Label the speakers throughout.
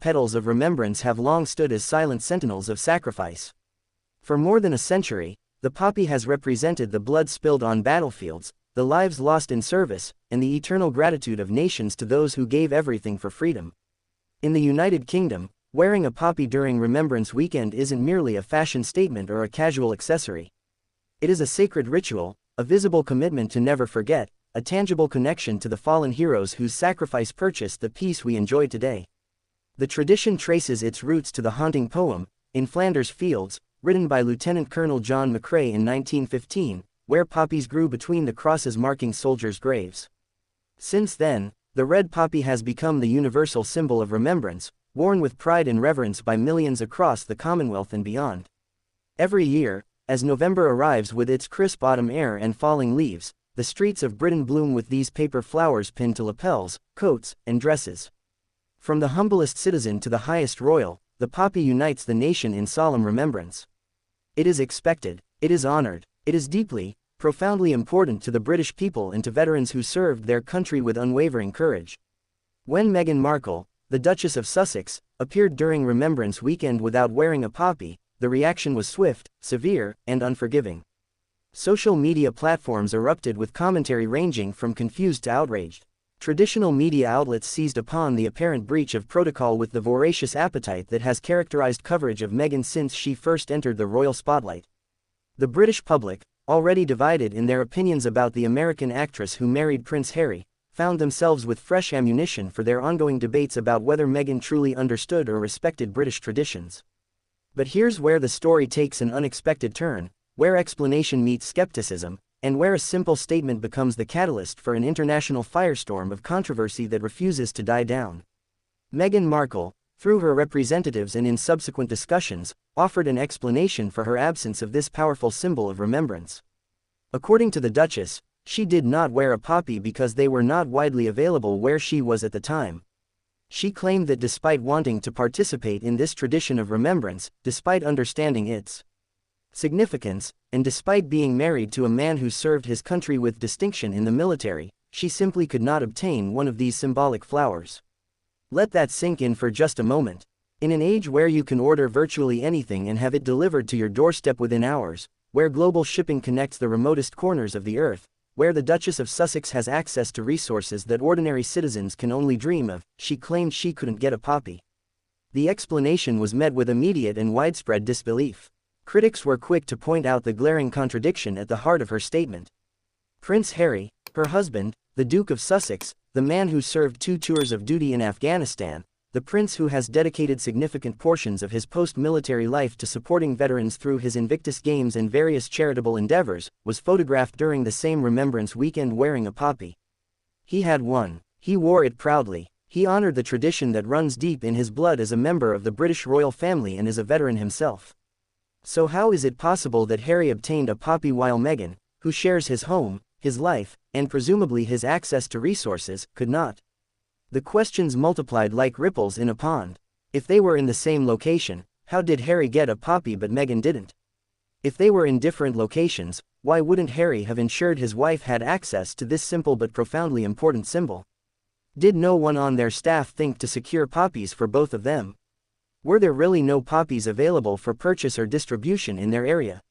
Speaker 1: petals of remembrance have long stood as silent sentinels of sacrifice. For more than a century, the poppy has represented the blood spilled on battlefields, the lives lost in service, and the eternal gratitude of nations to those who gave everything for freedom. In the United Kingdom, wearing a poppy during Remembrance Weekend isn't merely a fashion statement or a casual accessory. It is a sacred ritual, a visible commitment to never forget, a tangible connection to the fallen heroes whose sacrifice purchased the peace we enjoy today. The tradition traces its roots to the haunting poem, In Flanders Fields, written by Lieutenant Colonel John McCrae in 1915, where poppies grew between the crosses marking soldiers' graves. Since then, the red poppy has become the universal symbol of remembrance, worn with pride and reverence by millions across the Commonwealth and beyond. Every year, as November arrives with its crisp autumn air and falling leaves, the streets of Britain bloom with these paper flowers pinned to lapels, coats, and dresses. From the humblest citizen to the highest royal, the poppy unites the nation in solemn remembrance. It is expected, it is honored, it is deeply, profoundly important to the British people and to veterans who served their country with unwavering courage. When Meghan Markle, the Duchess of Sussex, appeared during Remembrance Weekend without wearing a poppy, the reaction was swift, severe, and unforgiving. Social media platforms erupted with commentary ranging from confused to outraged. Traditional media outlets seized upon the apparent breach of protocol with the voracious appetite that has characterized coverage of Meghan since she first entered the royal spotlight. The British public, already divided in their opinions about the American actress who married Prince Harry, found themselves with fresh ammunition for their ongoing debates about whether Meghan truly understood or respected British traditions. But here's where the story takes an unexpected turn, where explanation meets skepticism, and where a simple statement becomes the catalyst for an international firestorm of controversy that refuses to die down. Meghan Markle, through her representatives and in subsequent discussions, offered an explanation for her absence of this powerful symbol of remembrance. According to the Duchess, she did not wear a poppy because they were not widely available where she was at the time. She claimed that despite wanting to participate in this tradition of remembrance, despite understanding its significance, and despite being married to a man who served his country with distinction in the military, she simply could not obtain one of these symbolic flowers. Let that sink in for just a moment. In an age where you can order virtually anything and have it delivered to your doorstep within hours, where global shipping connects the remotest corners of the earth, where the Duchess of Sussex has access to resources that ordinary citizens can only dream of, she claimed she couldn't get a poppy. The explanation was met with immediate and widespread disbelief. Critics were quick to point out the glaring contradiction at the heart of her statement. Prince Harry, her husband, the Duke of Sussex, the man who served 2 tours of duty in Afghanistan, the prince who has dedicated significant portions of his post-military life to supporting veterans through his Invictus Games and various charitable endeavors, was photographed during the same Remembrance Weekend wearing a poppy. He had one. He wore it proudly. He honored the tradition that runs deep in his blood as a member of the British royal family and as a veteran himself. So how is it possible that Harry obtained a poppy while Meghan, who shares his home, his life, and presumably his access to resources, could not? The questions multiplied like ripples in a pond. If they were in the same location, how did Harry get a poppy but Meghan didn't? If they were in different locations, why wouldn't Harry have ensured his wife had access to this simple but profoundly important symbol? Did no one on their staff think to secure poppies for both of them? Were there really no poppies available for purchase or distribution in their area?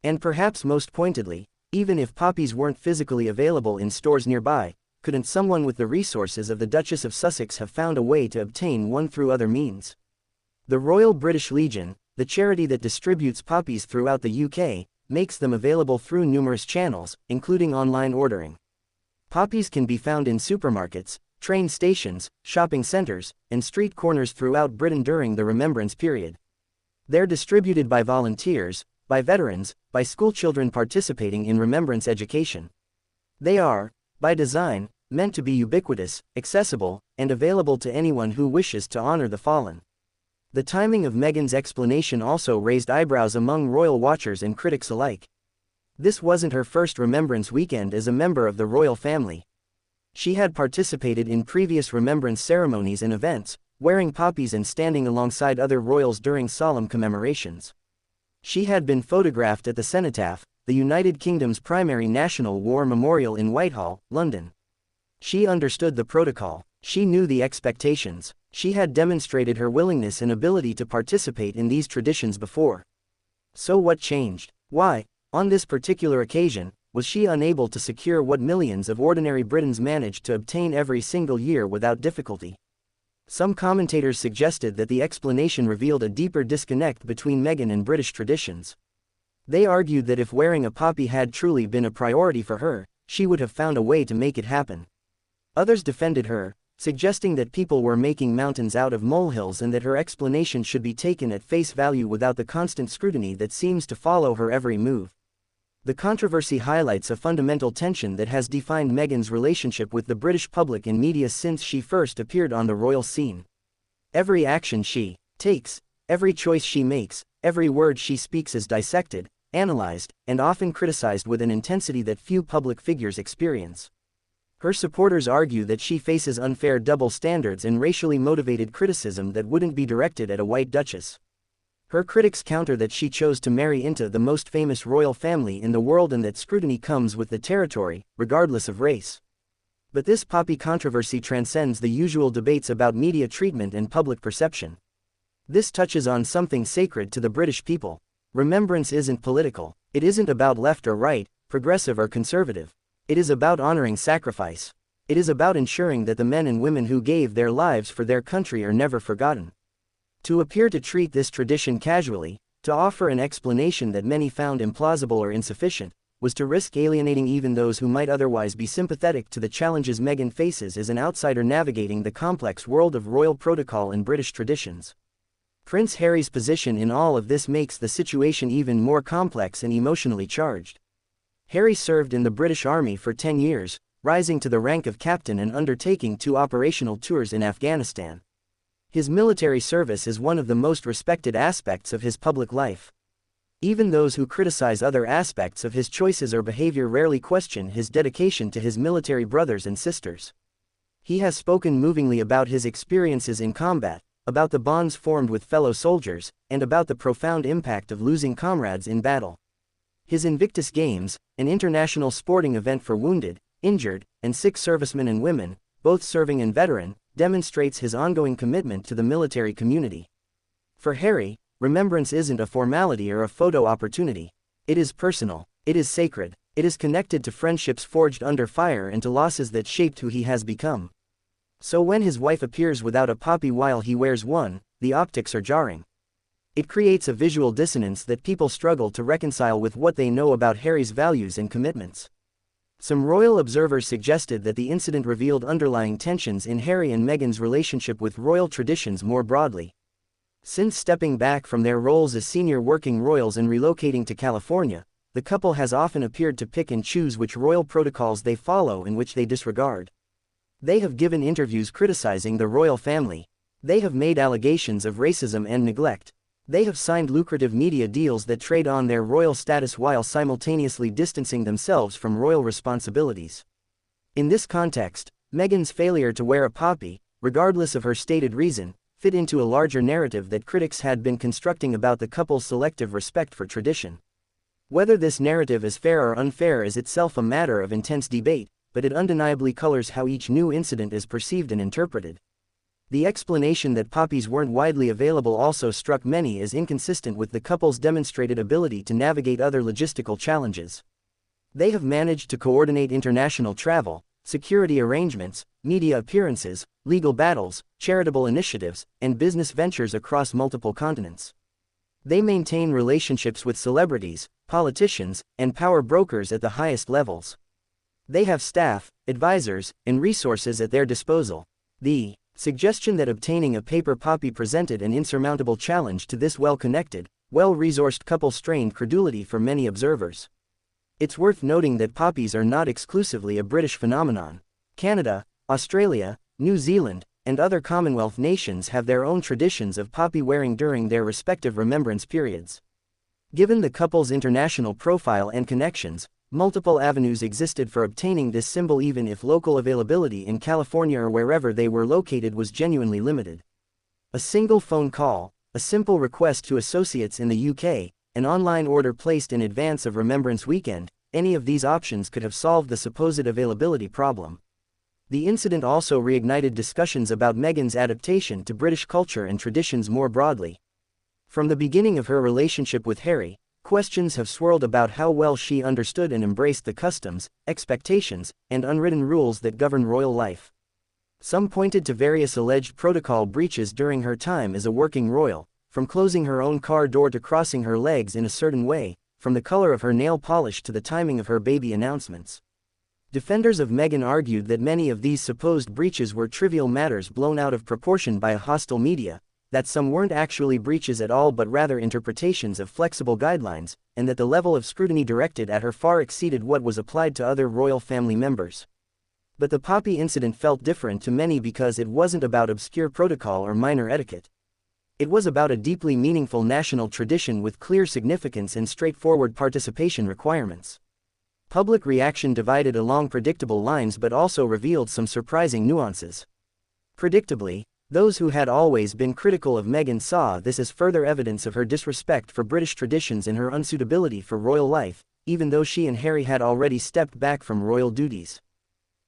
Speaker 1: And perhaps most pointedly, even if poppies weren't physically available in stores nearby, couldn't someone with the resources of the Duchess of Sussex have found a way to obtain one through other means? The Royal British Legion, the charity that distributes poppies throughout the UK, makes them available through numerous channels, including online ordering. Poppies can be found in supermarkets, train stations, shopping centers, and street corners throughout Britain during the Remembrance period. They're distributed by volunteers, by veterans, by schoolchildren participating in remembrance education. They are, by design, meant to be ubiquitous, accessible, and available to anyone who wishes to honor the fallen. The timing of Meghan's explanation also raised eyebrows among royal watchers and critics alike. This wasn't her first Remembrance Weekend as a member of the royal family. She had participated in previous remembrance ceremonies and events, wearing poppies and standing alongside other royals during solemn commemorations. She had been photographed at the Cenotaph, the United Kingdom's primary national war memorial in Whitehall, London. She understood the protocol. She knew the expectations. She had demonstrated her willingness and ability to participate in these traditions before. So what changed? Why, on this particular occasion, was she unable to secure what millions of ordinary Britons managed to obtain every single year without difficulty? Some commentators suggested that the explanation revealed a deeper disconnect between Meghan and British traditions. They argued that if wearing a poppy had truly been a priority for her, she would have found a way to make it happen. Others defended her, suggesting that people were making mountains out of molehills and that her explanation should be taken at face value without the constant scrutiny that seems to follow her every move. The controversy highlights a fundamental tension that has defined Meghan's relationship with the British public and media since she first appeared on the royal scene. Every action she takes, every choice she makes, every word she speaks is dissected, analyzed, and often criticized with an intensity that few public figures experience. Her supporters argue that she faces unfair double standards and racially motivated criticism that wouldn't be directed at a white duchess. Her critics counter that she chose to marry into the most famous royal family in the world and that scrutiny comes with the territory, regardless of race. But this poppy controversy transcends the usual debates about media treatment and public perception. This touches on something sacred to the British people. Remembrance isn't political. It isn't about left or right, progressive or conservative. It is about honoring sacrifice. It is about ensuring that the men and women who gave their lives for their country are never forgotten. To appear to treat this tradition casually, to offer an explanation that many found implausible or insufficient, was to risk alienating even those who might otherwise be sympathetic to the challenges Meghan faces as an outsider navigating the complex world of royal protocol and British traditions. Prince Harry's position in all of this makes the situation even more complex and emotionally charged. Harry served in the British Army for 10 years, rising to the rank of captain and undertaking 2 operational tours in Afghanistan. His military service is one of the most respected aspects of his public life. Even those who criticize other aspects of his choices or behavior rarely question his dedication to his military brothers and sisters. He has spoken movingly about his experiences in combat, about the bonds formed with fellow soldiers, and about the profound impact of losing comrades in battle. His Invictus Games, an international sporting event for wounded, injured, and sick servicemen and women, both serving and veteran, demonstrates his ongoing commitment to the military community. For Harry, remembrance isn't a formality or a photo opportunity. It is personal, it is sacred, it is connected to friendships forged under fire and to losses that shaped who he has become. So when his wife appears without a poppy while he wears one, the optics are jarring. It creates a visual dissonance that people struggle to reconcile with what they know about Harry's values and commitments. Some royal observers suggested that the incident revealed underlying tensions in Harry and Meghan's relationship with royal traditions more broadly. Since stepping back from their roles as senior working royals and relocating to California, the couple has often appeared to pick and choose which royal protocols they follow and which they disregard. They have given interviews criticizing the royal family. They have made allegations of racism and neglect. They have signed lucrative media deals that trade on their royal status while simultaneously distancing themselves from royal responsibilities. In this context, Meghan's failure to wear a poppy, regardless of her stated reason, fit into a larger narrative that critics had been constructing about the couple's selective respect for tradition. Whether this narrative is fair or unfair is itself a matter of intense debate, but it undeniably colors how each new incident is perceived and interpreted. The explanation that poppies weren't widely available also struck many as inconsistent with the couple's demonstrated ability to navigate other logistical challenges. They have managed to coordinate international travel, security arrangements, media appearances, legal battles, charitable initiatives, and business ventures across multiple continents. They maintain relationships with celebrities, politicians, and power brokers at the highest levels. They have staff, advisors, and resources at their disposal. The suggestion that obtaining a paper poppy presented an insurmountable challenge to this well-connected, well-resourced couple strained credulity for many observers. It's worth noting that poppies are not exclusively a British phenomenon. Canada, Australia, New Zealand, and other Commonwealth nations have their own traditions of poppy wearing during their respective remembrance periods. Given the couple's international profile and connections, multiple avenues existed for obtaining this symbol even if local availability in California or wherever they were located was genuinely limited. A single phone call, a simple request to associates in the UK, an online order placed in advance of Remembrance Weekend, any of these options could have solved the supposed availability problem. The incident also reignited discussions about Meghan's adaptation to British culture and traditions more broadly. From the beginning of her relationship with Harry, questions have swirled about how well she understood and embraced the customs, expectations, and unwritten rules that govern royal life. Some pointed to various alleged protocol breaches during her time as a working royal, from closing her own car door to crossing her legs in a certain way, from the color of her nail polish to the timing of her baby announcements. Defenders of Meghan argued that many of these supposed breaches were trivial matters blown out of proportion by a hostile media, that some weren't actually breaches at all but rather interpretations of flexible guidelines, and that the level of scrutiny directed at her far exceeded what was applied to other royal family members. But the poppy incident felt different to many because it wasn't about obscure protocol or minor etiquette. It was about a deeply meaningful national tradition with clear significance and straightforward participation requirements. Public reaction divided along predictable lines but also revealed some surprising nuances. Predictably, those who had always been critical of Meghan saw this as further evidence of her disrespect for British traditions and her unsuitability for royal life, even though she and Harry had already stepped back from royal duties.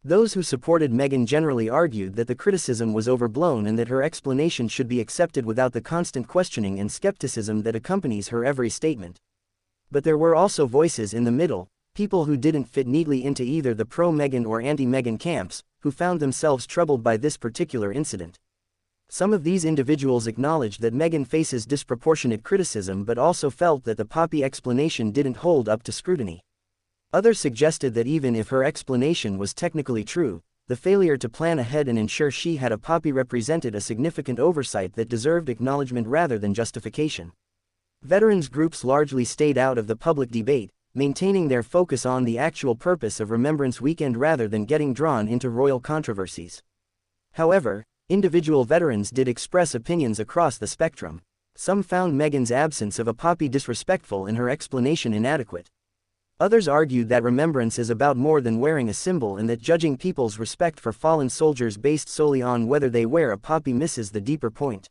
Speaker 1: Those who supported Meghan generally argued that the criticism was overblown and that her explanation should be accepted without the constant questioning and skepticism that accompanies her every statement. But there were also voices in the middle, people who didn't fit neatly into either the pro-Meghan or anti-Meghan camps, who found themselves troubled by this particular incident. Some of these individuals acknowledged that Meghan faces disproportionate criticism but also felt that the poppy explanation didn't hold up to scrutiny. Others suggested that even if her explanation was technically true, the failure to plan ahead and ensure she had a poppy represented a significant oversight that deserved acknowledgement rather than justification. Veterans groups largely stayed out of the public debate, maintaining their focus on the actual purpose of Remembrance Weekend rather than getting drawn into royal controversies. However, individual veterans did express opinions across the spectrum. Some found Meghan's absence of a poppy disrespectful and her explanation inadequate. Others argued that remembrance is about more than wearing a symbol and that judging people's respect for fallen soldiers based solely on whether they wear a poppy misses the deeper point.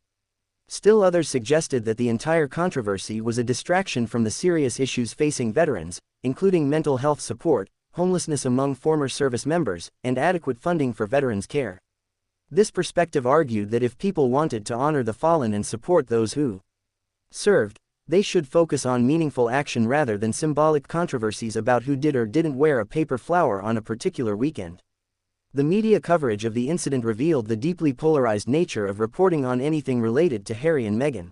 Speaker 1: Still others suggested that the entire controversy was a distraction from the serious issues facing veterans, including mental health support, homelessness among former service members, and adequate funding for veterans' care. This perspective argued that if people wanted to honor the fallen and support those who served, they should focus on meaningful action rather than symbolic controversies about who did or didn't wear a paper flower on a particular weekend. The media coverage of the incident revealed the deeply polarized nature of reporting on anything related to Harry and Meghan.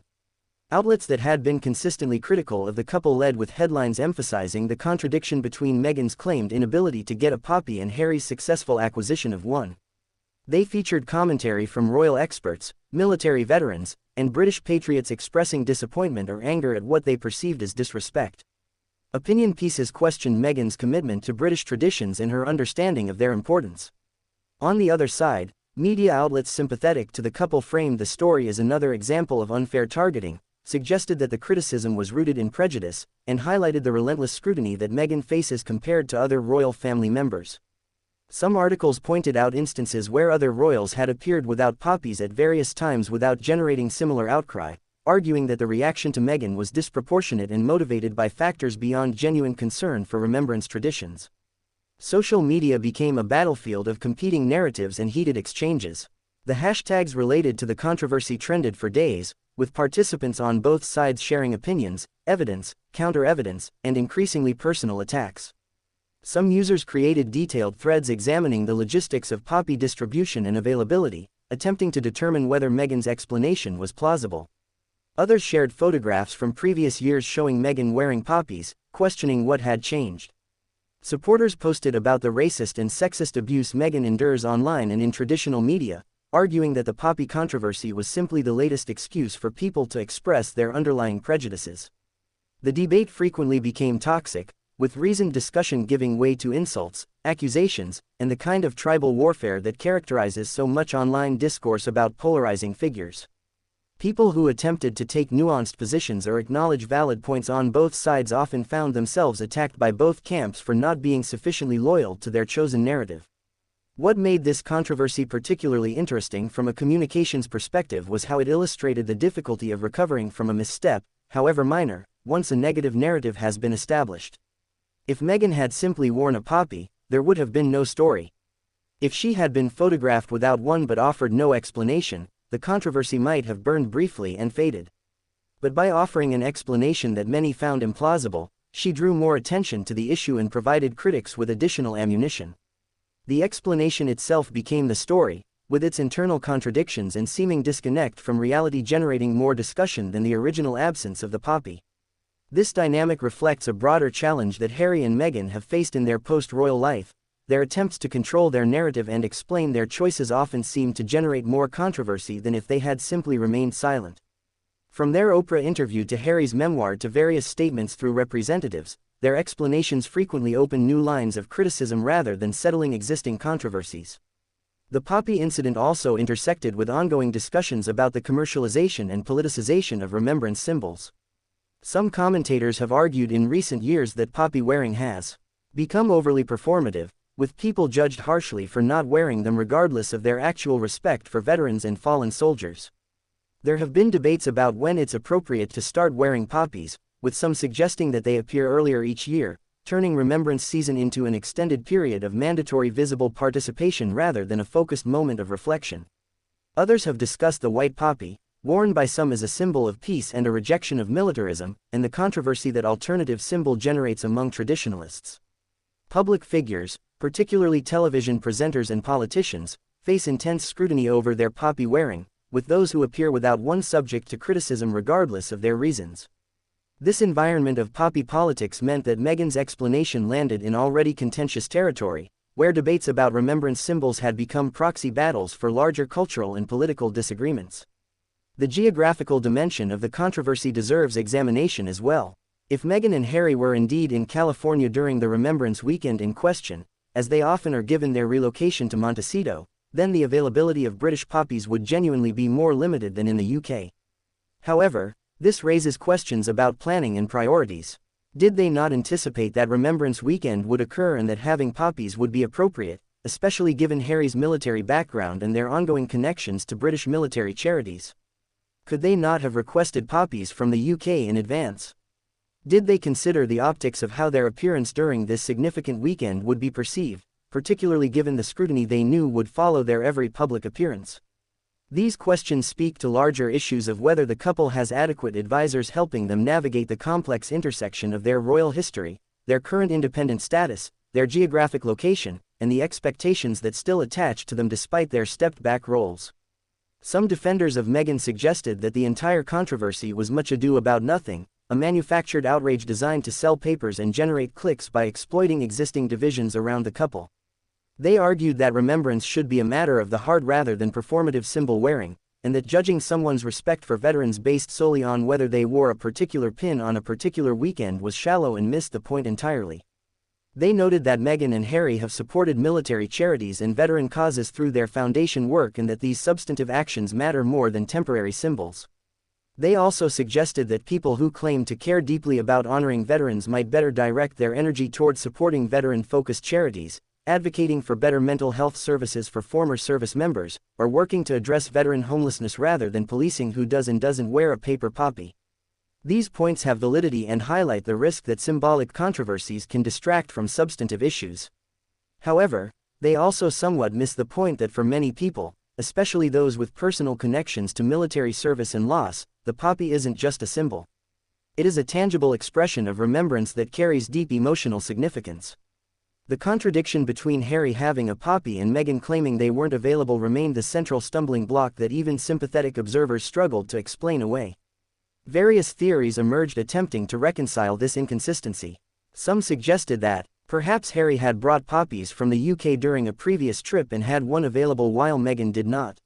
Speaker 1: Outlets that had been consistently critical of the couple led with headlines emphasizing the contradiction between Meghan's claimed inability to get a poppy and Harry's successful acquisition of one. They featured commentary from royal experts, military veterans, and British patriots expressing disappointment or anger at what they perceived as disrespect. Opinion pieces questioned Meghan's commitment to British traditions and her understanding of their importance. On the other side, media outlets sympathetic to the couple framed the story as another example of unfair targeting, suggested that the criticism was rooted in prejudice, and highlighted the relentless scrutiny that Meghan faces compared to other royal family members. Some articles pointed out instances where other royals had appeared without poppies at various times without generating similar outcry, arguing that the reaction to Meghan was disproportionate and motivated by factors beyond genuine concern for remembrance traditions. Social media became a battlefield of competing narratives and heated exchanges. The hashtags related to the controversy trended for days, with participants on both sides sharing opinions, evidence, counter-evidence, and increasingly personal attacks. Some users created detailed threads examining the logistics of poppy distribution and availability, attempting to determine whether Meghan's explanation was plausible. Others shared photographs from previous years showing Meghan wearing poppies, questioning what had changed. Supporters posted about the racist and sexist abuse Meghan endures online and in traditional media, arguing that the poppy controversy was simply the latest excuse for people to express their underlying prejudices. The debate frequently became toxic, with reasoned discussion giving way to insults, accusations, and the kind of tribal warfare that characterizes so much online discourse about polarizing figures. People who attempted to take nuanced positions or acknowledge valid points on both sides often found themselves attacked by both camps for not being sufficiently loyal to their chosen narrative. What made this controversy particularly interesting from a communications perspective was how it illustrated the difficulty of recovering from a misstep, however minor, once a negative narrative has been established. If Meghan had simply worn a poppy, there would have been no story. If she had been photographed without one but offered no explanation, the controversy might have burned briefly and faded. But by offering an explanation that many found implausible, she drew more attention to the issue and provided critics with additional ammunition. The explanation itself became the story, with its internal contradictions and seeming disconnect from reality generating more discussion than the original absence of the poppy. This dynamic reflects a broader challenge that Harry and Meghan have faced in their post-royal life. Their attempts to control their narrative and explain their choices often seem to generate more controversy than if they had simply remained silent. From their Oprah interview to Harry's memoir to various statements through representatives, their explanations frequently open new lines of criticism rather than settling existing controversies. The poppy incident also intersected with ongoing discussions about the commercialization and politicization of remembrance symbols. Some commentators have argued in recent years that poppy wearing has become overly performative, with people judged harshly for not wearing them regardless of their actual respect for veterans and fallen soldiers. There have been debates about when it's appropriate to start wearing poppies, with some suggesting that they appear earlier each year, turning Remembrance season into an extended period of mandatory visible participation rather than a focused moment of reflection. Others have discussed the white poppy, worn by some as a symbol of peace and a rejection of militarism, and the controversy that alternative symbol generates among traditionalists. Public figures, particularly television presenters and politicians, face intense scrutiny over their poppy wearing, with those who appear without one subject to criticism regardless of their reasons. This environment of poppy politics meant that Meghan's explanation landed in already contentious territory, where debates about remembrance symbols had become proxy battles for larger cultural and political disagreements. The geographical dimension of the controversy deserves examination as well. If Meghan and Harry were indeed in California during the Remembrance Weekend in question, as they often are given their relocation to Montecito, then the availability of British poppies would genuinely be more limited than in the UK. However, this raises questions about planning and priorities. Did they not anticipate that Remembrance Weekend would occur and that having poppies would be appropriate, especially given Harry's military background and their ongoing connections to British military charities? Could they not have requested poppies from the UK in advance? Did they consider the optics of how their appearance during this significant weekend would be perceived, particularly given the scrutiny they knew would follow their every public appearance? These questions speak to larger issues of whether the couple has adequate advisors helping them navigate the complex intersection of their royal history, their current independent status, their geographic location, and the expectations that still attach to them despite their stepped-back roles. Some defenders of Meghan suggested that the entire controversy was much ado about nothing, a manufactured outrage designed to sell papers and generate clicks by exploiting existing divisions around the couple. They argued that remembrance should be a matter of the heart rather than performative symbol wearing, and that judging someone's respect for veterans based solely on whether they wore a particular pin on a particular weekend was shallow and missed the point entirely. They noted that Meghan and Harry have supported military charities and veteran causes through their foundation work and that these substantive actions matter more than temporary symbols. They also suggested that people who claim to care deeply about honoring veterans might better direct their energy towards supporting veteran-focused charities, advocating for better mental health services for former service members, or working to address veteran homelessness rather than policing who does and doesn't wear a paper poppy. These points have validity and highlight the risk that symbolic controversies can distract from substantive issues. However, they also somewhat miss the point that for many people, especially those with personal connections to military service and loss, the poppy isn't just a symbol. It is a tangible expression of remembrance that carries deep emotional significance. The contradiction between Harry having a poppy and Meghan claiming they weren't available remained the central stumbling block that even sympathetic observers struggled to explain away. Various theories emerged attempting to reconcile this inconsistency. Some suggested that, perhaps Harry had brought poppies from the UK during a previous trip and had one available while Meghan did not.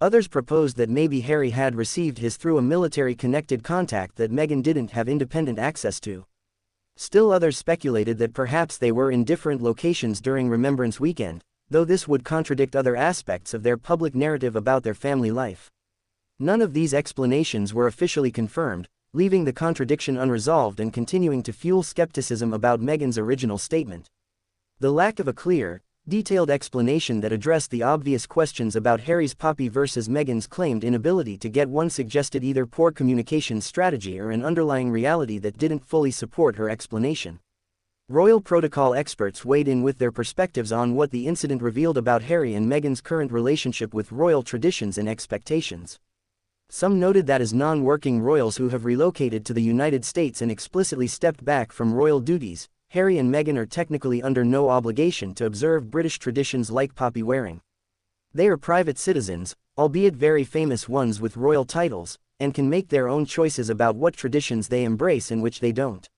Speaker 1: Others proposed that maybe Harry had received his through a military-connected contact that Meghan didn't have independent access to. Still others speculated that perhaps they were in different locations during Remembrance Weekend, though this would contradict other aspects of their public narrative about their family life. None of these explanations were officially confirmed, leaving the contradiction unresolved and continuing to fuel skepticism about Meghan's original statement. The lack of a clear, detailed explanation that addressed the obvious questions about Harry's poppy versus Meghan's claimed inability to get one suggested either poor communication strategy or an underlying reality that didn't fully support her explanation. Royal protocol experts weighed in with their perspectives on what the incident revealed about Harry and Meghan's current relationship with royal traditions and expectations. Some noted that as non-working royals who have relocated to the United States and explicitly stepped back from royal duties, Harry and Meghan are technically under no obligation to observe British traditions like poppy wearing. They are private citizens, albeit very famous ones with royal titles, and can make their own choices about what traditions they embrace and which they don't.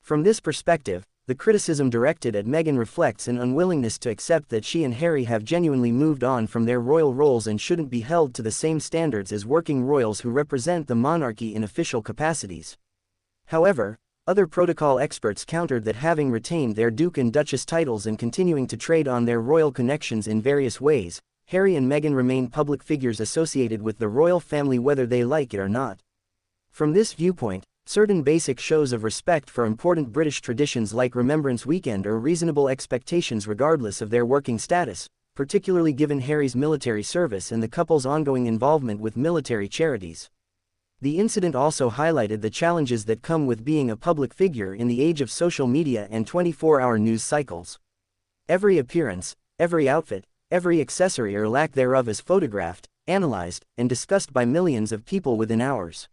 Speaker 1: From this perspective, the criticism directed at Meghan reflects an unwillingness to accept that she and Harry have genuinely moved on from their royal roles and shouldn't be held to the same standards as working royals who represent the monarchy in official capacities. However, other protocol experts countered that having retained their Duke and Duchess titles and continuing to trade on their royal connections in various ways, Harry and Meghan remain public figures associated with the royal family whether they like it or not. From this viewpoint, certain basic shows of respect for important British traditions like Remembrance Weekend are reasonable expectations regardless of their working status, particularly given Harry's military service and the couple's ongoing involvement with military charities. The incident also highlighted the challenges that come with being a public figure in the age of social media and 24-hour news cycles. Every appearance, every outfit, every accessory or lack thereof is photographed, analyzed, and discussed by millions of people within hours.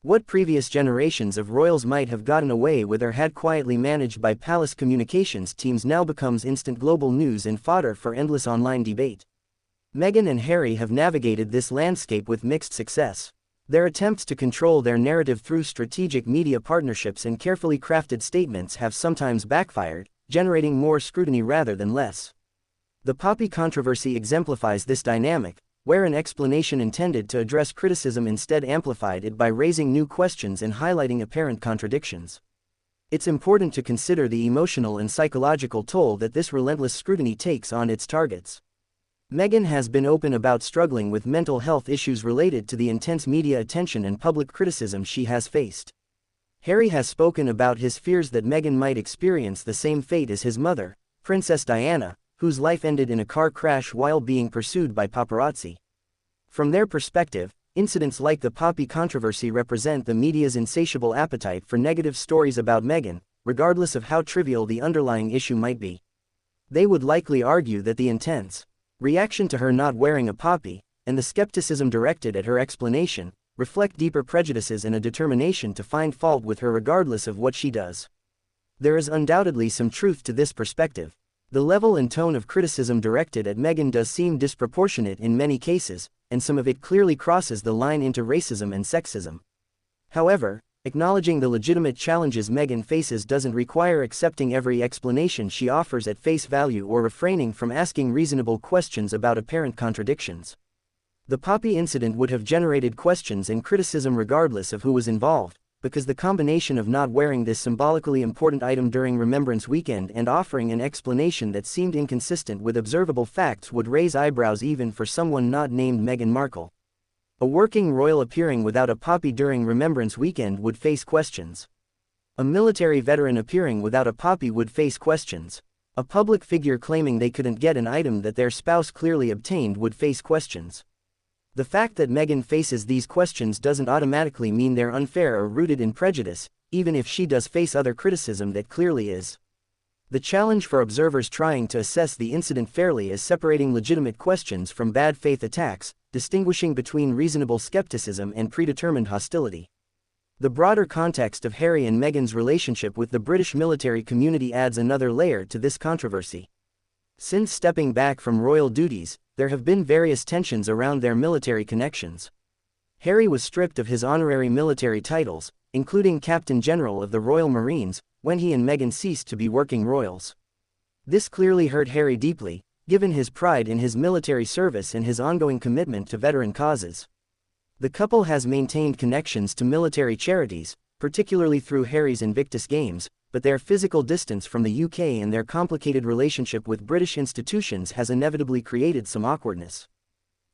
Speaker 1: What previous generations of royals might have gotten away with or had quietly managed by palace communications teams now becomes instant global news and fodder for endless online debate. Meghan and Harry have navigated this landscape with mixed success. Their attempts to control their narrative through strategic media partnerships and carefully crafted statements have sometimes backfired, generating more scrutiny rather than less. The poppy controversy exemplifies this dynamic, where an explanation intended to address criticism instead amplified it by raising new questions and highlighting apparent contradictions. It's important to consider the emotional and psychological toll that this relentless scrutiny takes on its targets. Meghan has been open about struggling with mental health issues related to the intense media attention and public criticism she has faced. Harry has spoken about his fears that Meghan might experience the same fate as his mother, Princess Diana, whose life ended in a car crash while being pursued by paparazzi. From their perspective, incidents like the poppy controversy represent the media's insatiable appetite for negative stories about Meghan, regardless of how trivial the underlying issue might be. They would likely argue that the intense reaction to her not wearing a poppy, and the skepticism directed at her explanation, reflect deeper prejudices and a determination to find fault with her regardless of what she does. There is undoubtedly some truth to this perspective. The level and tone of criticism directed at Meghan does seem disproportionate in many cases, and some of it clearly crosses the line into racism and sexism. However, acknowledging the legitimate challenges Meghan faces doesn't require accepting every explanation she offers at face value or refraining from asking reasonable questions about apparent contradictions. The poppy incident would have generated questions and criticism regardless of who was involved, because the combination of not wearing this symbolically important item during Remembrance Weekend and offering an explanation that seemed inconsistent with observable facts would raise eyebrows even for someone not named Meghan Markle. A working royal appearing without a poppy during Remembrance Weekend would face questions. A military veteran appearing without a poppy would face questions. A public figure claiming they couldn't get an item that their spouse clearly obtained would face questions. The fact that Meghan faces these questions doesn't automatically mean they're unfair or rooted in prejudice, even if she does face other criticism that clearly is. The challenge for observers trying to assess the incident fairly is separating legitimate questions from bad faith attacks, distinguishing between reasonable skepticism and predetermined hostility. The broader context of Harry and Meghan's relationship with the British military community adds another layer to this controversy. Since stepping back from royal duties, there have been various tensions around their military connections. Harry was stripped of his honorary military titles, including Captain General of the Royal Marines, when he and Meghan ceased to be working royals. This clearly hurt Harry deeply, given his pride in his military service and his ongoing commitment to veteran causes. The couple has maintained connections to military charities, particularly through Harry's Invictus Games, but their physical distance from the UK and their complicated relationship with British institutions has inevitably created some awkwardness.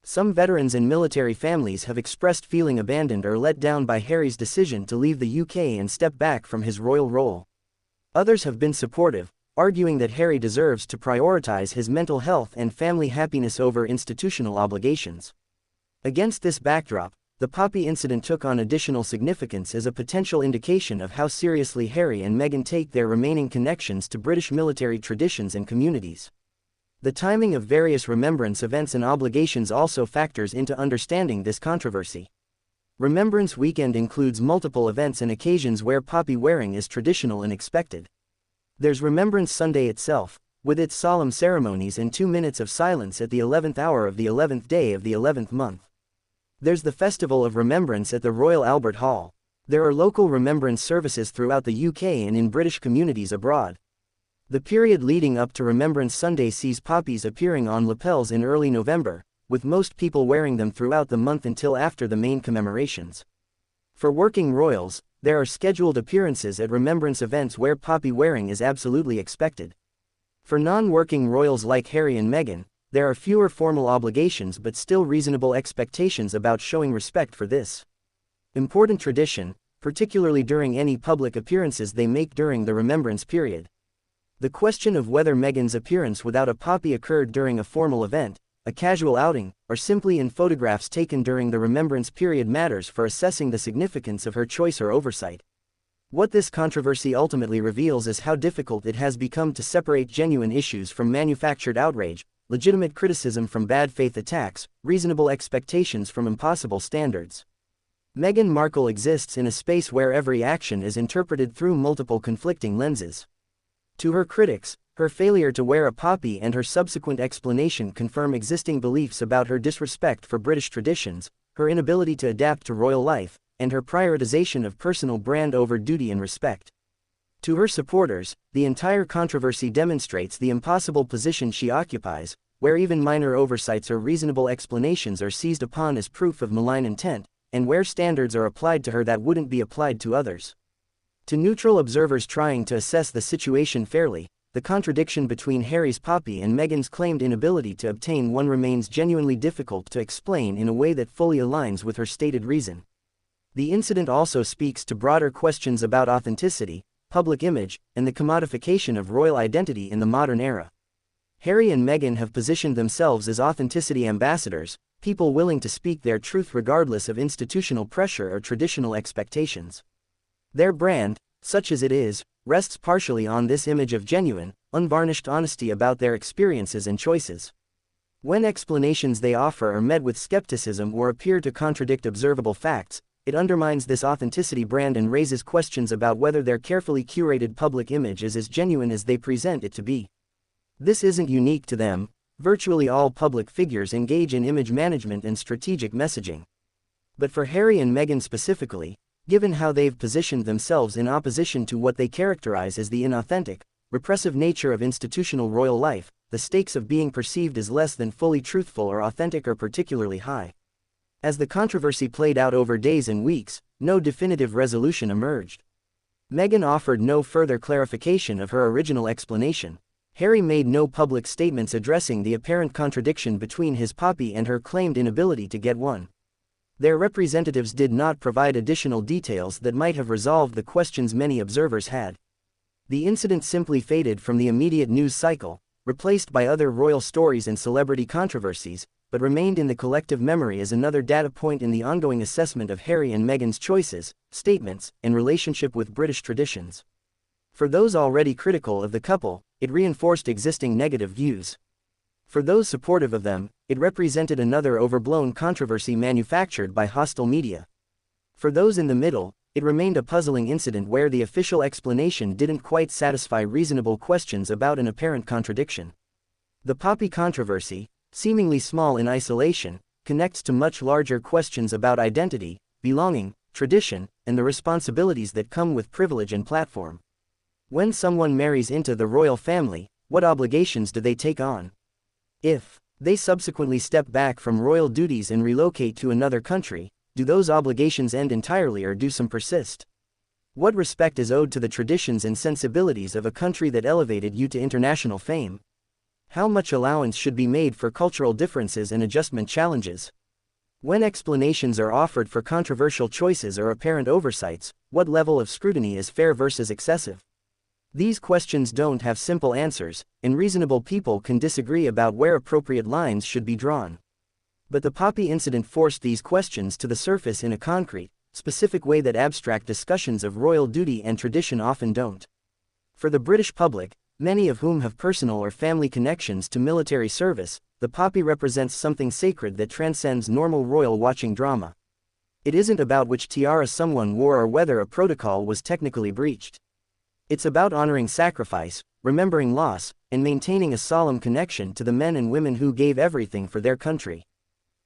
Speaker 1: Some veterans and military families have expressed feeling abandoned or let down by Harry's decision to leave the UK and step back from his royal role. Others have been supportive, arguing that Harry deserves to prioritize his mental health and family happiness over institutional obligations. Against this backdrop, the Poppy incident took on additional significance as a potential indication of how seriously Harry and Meghan take their remaining connections to British military traditions and communities. The timing of various remembrance events and obligations also factors into understanding this controversy. Remembrance Weekend includes multiple events and occasions where poppy wearing is traditional and expected. There's Remembrance Sunday itself, with its solemn ceremonies and 2 minutes of silence at the 11th hour of the 11th day of the 11th month. There's the Festival of Remembrance at the Royal Albert Hall. There are local remembrance services throughout the UK and in British communities abroad. The period leading up to Remembrance Sunday sees poppies appearing on lapels in early November, with most people wearing them throughout the month until after the main commemorations. For working royals, there are scheduled appearances at remembrance events where poppy wearing is absolutely expected. For non-working royals like Harry and Meghan, there are fewer formal obligations but still reasonable expectations about showing respect for this important tradition, particularly during any public appearances they make during the remembrance period. The question of whether Meghan's appearance without a poppy occurred during a formal event, a casual outing, or simply in photographs taken during the remembrance period matters for assessing the significance of her choice or oversight. What this controversy ultimately reveals is how difficult it has become to separate genuine issues from manufactured outrage, legitimate criticism from bad faith attacks, reasonable expectations from impossible standards. Meghan Markle exists in a space where every action is interpreted through multiple conflicting lenses. To her critics, her failure to wear a poppy and her subsequent explanation confirm existing beliefs about her disrespect for British traditions, her inability to adapt to royal life, and her prioritization of personal brand over duty and respect. To her supporters, the entire controversy demonstrates the impossible position she occupies, where even minor oversights or reasonable explanations are seized upon as proof of malign intent, and where standards are applied to her that wouldn't be applied to others. To neutral observers trying to assess the situation fairly, the contradiction between Harry's poppy and Meghan's claimed inability to obtain one remains genuinely difficult to explain in a way that fully aligns with her stated reason. The incident also speaks to broader questions about authenticity, public image, and the commodification of royal identity in the modern era. Harry and Meghan have positioned themselves as authenticity ambassadors, people willing to speak their truth regardless of institutional pressure or traditional expectations. Their brand, such as it is, rests partially on this image of genuine, unvarnished honesty about their experiences and choices. When explanations they offer are met with skepticism or appear to contradict observable facts, it undermines this authenticity brand and raises questions about whether their carefully curated public image is as genuine as they present it to be. This isn't unique to them. Virtually all public figures engage in image management and strategic messaging. But for Harry and Meghan specifically, given how they've positioned themselves in opposition to what they characterize as the inauthentic, repressive nature of institutional royal life, the stakes of being perceived as less than fully truthful or authentic are particularly high. As the controversy played out over days and weeks, no definitive resolution emerged. Meghan offered no further clarification of her original explanation. Harry made no public statements addressing the apparent contradiction between his poppy and her claimed inability to get one. Their representatives did not provide additional details that might have resolved the questions many observers had. The incident simply faded from the immediate news cycle, replaced by other royal stories and celebrity controversies, but remained in the collective memory as another data point in the ongoing assessment of Harry and Meghan's choices, statements, and relationship with British traditions. For those already critical of the couple, it reinforced existing negative views. For those supportive of them, it represented another overblown controversy manufactured by hostile media. For those in the middle, it remained a puzzling incident where the official explanation didn't quite satisfy reasonable questions about an apparent contradiction. The poppy controversy, seemingly small in isolation, connects to much larger questions about identity, belonging, tradition, and the responsibilities that come with privilege and platform. When someone marries into the royal family, what obligations do they take on? If they subsequently step back from royal duties and relocate to another country, do those obligations end entirely or do some persist? What respect is owed to the traditions and sensibilities of a country that elevated you to international fame? How much allowance should be made for cultural differences and adjustment challenges? When explanations are offered for controversial choices or apparent oversights, what level of scrutiny is fair versus excessive? These questions don't have simple answers, and reasonable people can disagree about where appropriate lines should be drawn. But the poppy incident forced these questions to the surface in a concrete, specific way that abstract discussions of royal duty and tradition often don't. For the British public, many of whom have personal or family connections to military service, the poppy represents something sacred that transcends normal royal watching drama. It isn't about which tiara someone wore or whether a protocol was technically breached. It's about honoring sacrifice, remembering loss, and maintaining a solemn connection to the men and women who gave everything for their country.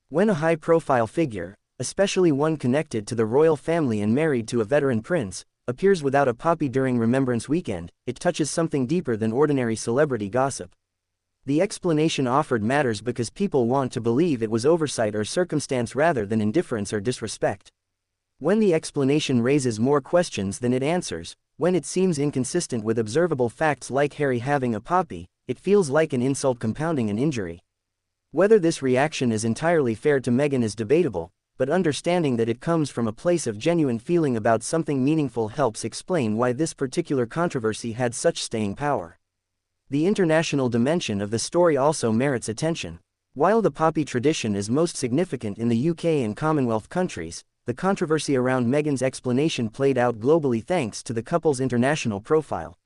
Speaker 1: When a high-profile figure, especially one connected to the royal family and married to a veteran prince, appears without a poppy during Remembrance Weekend, it touches something deeper than ordinary celebrity gossip. The explanation offered matters because people want to believe it was oversight or circumstance rather than indifference or disrespect. When the explanation raises more questions than it answers, when it seems inconsistent with observable facts like Harry having a poppy, it feels like an insult compounding an injury. Whether this reaction is entirely fair to Meghan is debatable, but understanding that it comes from a place of genuine feeling about something meaningful helps explain why this particular controversy had such staying power. The international dimension of the story also merits attention. While the poppy tradition is most significant in the UK and Commonwealth countries, the controversy around Meghan's explanation played out globally thanks to the couple's international profile.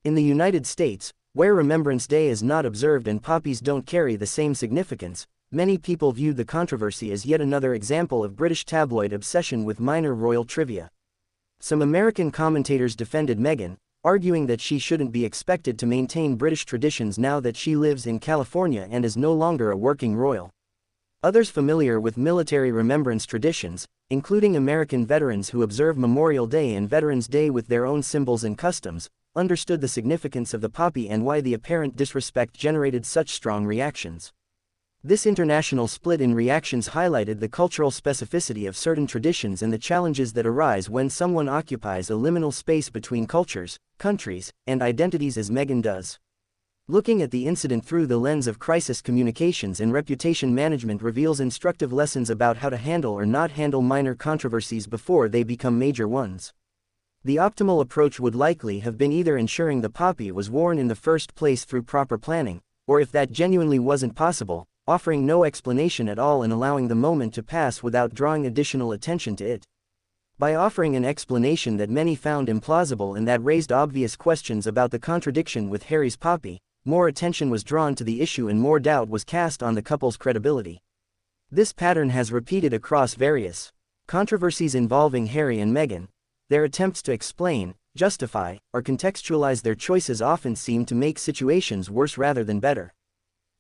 Speaker 1: In the United States, where Remembrance Day is not observed and poppies don't carry the same significance, many people viewed the controversy as yet another example of British tabloid obsession with minor royal trivia. Some American commentators defended Meghan, arguing that she shouldn't be expected to maintain British traditions now that she lives in California and is no longer a working royal. Others familiar with military remembrance traditions, including American veterans who observe Memorial Day and Veterans Day with their own symbols and customs, understood the significance of the poppy and why the apparent disrespect generated such strong reactions. This international split in reactions highlighted the cultural specificity of certain traditions and the challenges that arise when someone occupies a liminal space between cultures, countries, and identities as Meghan does. Looking at the incident through the lens of crisis communications and reputation management reveals instructive lessons about how to handle or not handle minor controversies before they become major ones. The optimal approach would likely have been either ensuring the poppy was worn in the first place through proper planning, or if that genuinely wasn't possible, offering no explanation at all and allowing the moment to pass without drawing additional attention to it. By offering an explanation that many found implausible and that raised obvious questions about the contradiction with Harry's poppy, more attention was drawn to the issue and more doubt was cast on the couple's credibility. This pattern has repeated across various controversies involving Harry and Meghan. Their attempts to explain, justify, or contextualize their choices often seem to make situations worse rather than better.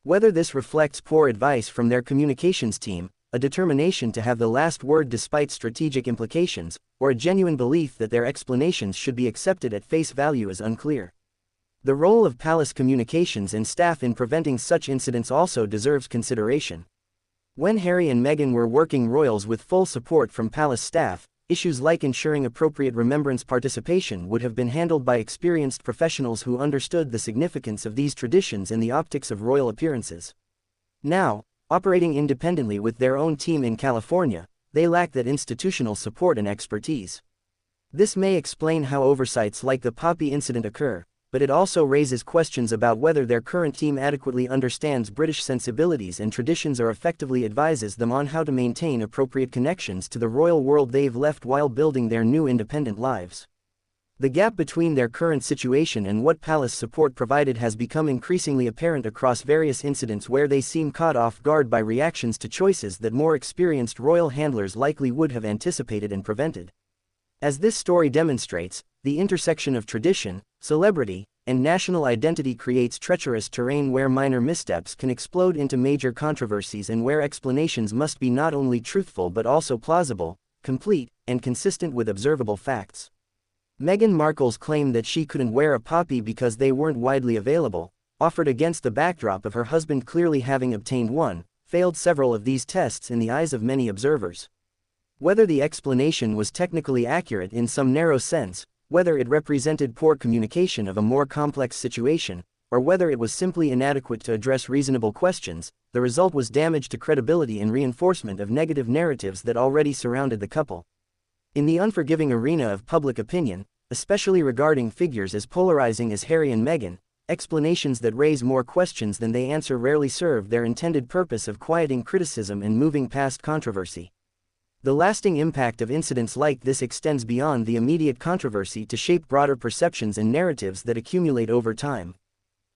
Speaker 1: Whether this reflects poor advice from their communications team, a determination to have the last word despite strategic implications, or a genuine belief that their explanations should be accepted at face value is unclear. The role of palace communications and staff in preventing such incidents also deserves consideration. When Harry and Meghan were working royals with full support from palace staff, issues like ensuring appropriate remembrance participation would have been handled by experienced professionals who understood the significance of these traditions and the optics of royal appearances. Now, operating independently with their own team in California, they lack that institutional support and expertise. This may explain how oversights like the poppy incident occur, but it also raises questions about whether their current team adequately understands British sensibilities and traditions or effectively advises them on how to maintain appropriate connections to the royal world they've left while building their new independent lives. The gap between their current situation and what palace support provided has become increasingly apparent across various incidents where they seem caught off guard by reactions to choices that more experienced royal handlers likely would have anticipated and prevented. As this story demonstrates, the intersection of tradition, celebrity, and national identity creates treacherous terrain where minor missteps can explode into major controversies and where explanations must be not only truthful but also plausible, complete, and consistent with observable facts. Meghan Markle's claim that she couldn't wear a poppy because they weren't widely available, offered against the backdrop of her husband clearly having obtained one, failed several of these tests in the eyes of many observers. Whether the explanation was technically accurate in some narrow sense, whether it represented poor communication of a more complex situation, or whether it was simply inadequate to address reasonable questions, the result was damage to credibility and reinforcement of negative narratives that already surrounded the couple. In the unforgiving arena of public opinion, especially regarding figures as polarizing as Harry and Meghan, explanations that raise more questions than they answer rarely serve their intended purpose of quieting criticism and moving past controversy. The lasting impact of incidents like this extends beyond the immediate controversy to shape broader perceptions and narratives that accumulate over time.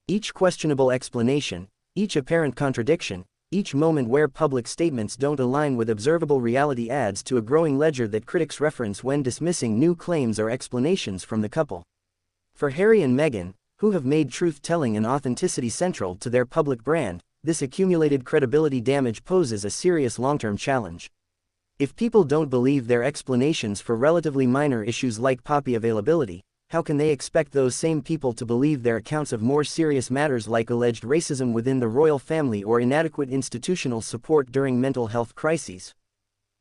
Speaker 1: Each questionable explanation, each apparent contradiction, each moment where public statements don't align with observable reality adds to a growing ledger that critics reference when dismissing new claims or explanations from the couple. For Harry and Meghan, who have made truth-telling and authenticity central to their public brand, this accumulated credibility damage poses a serious long-term challenge. If people don't believe their explanations for relatively minor issues like poppy availability, how can they expect those same people to believe their accounts of more serious matters like alleged racism within the royal family or inadequate institutional support during mental health crises?